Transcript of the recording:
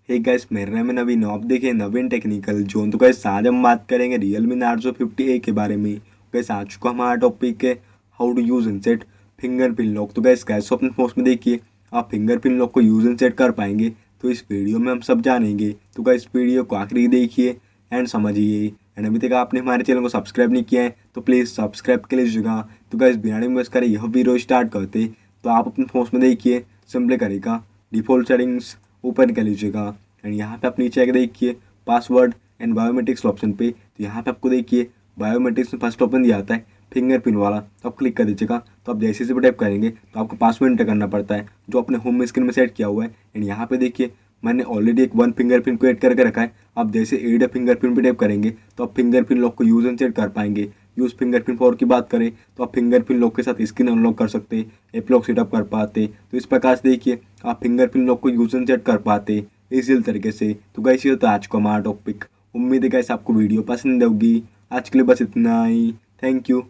Hey guys, मेरा नाम है नवीन। आप देखिए नवीन टेक्निकल जोन। तो गाइस आज हम बात करेंगे Realme Narzo 50A के बारे में। गाइस आज को हमारा टॉपिक है how to use and set fingerprint lock. तो गाइस अपने फोन में देखिए आप फिंगरप्रिंट लॉक को यूज एंड सेट कर पाएंगे। तो इस वीडियो में हम सब जानेंगे। तो गाइस वीडियो को आखिरी देखिए एंड समझिए। एंड अभी तक आपने हमारे चैनल को सब्सक्राइब नहीं किया है तो प्लीज़ सब्सक्राइब कर लीजिएगा। तो गाइस बिना टाइम वेस्ट करें यह वीडियो स्टार्ट करते। तो आप अपने फोन में देखिए सिंपली करेगा डिफ़ॉल्ट सेटिंग्स ओपन कर लीजिएगा। एंड यहाँ पे आप नीचे आके देखिए पासवर्ड एंड बायोमेट्रिक्स ऑप्शन पे। तो यहाँ पे आपको देखिए बायोमेट्रिक्स में फर्स्ट ऑप्शन दिया आता है फिंगरप्रिंट वाला, तो आप क्लिक कर दीजिएगा। तो आप जैसे भी टाइप करेंगे तो आपको पासवर्ड एंटर करना पड़ता है जो अपने होम स्क्रीन में सेट किया हुआ है। एंड यहाँ पे देखिए मैंने ऑलरेडी एक वन फिंगरप्रिंट को ऐड करके रखा है। आप जैसे एड फिंगरप्रिंट पे टाइप करेंगे तो आप फिंगरप्रिंट लॉक को यूज एंड सेट कर पाएंगे। यूज फिंगरप्रिंट फॉर की बात करें तो आप फिंगरप्रिंट लॉक के साथ स्क्रीन अनलॉक कर सकते, ऐप लॉक सेटअप कर पाते। तो इस प्रकार से देखिए आप फिंगरप्रिंट लॉक को यूज एंड सेट कर पाते इसी तरीके से। तो गाइस ये था आज का हमारा टॉपिक। उम्मीद है गाइस आपको वीडियो पसंद होगी। आज के लिए बस इतना ही। Thank you.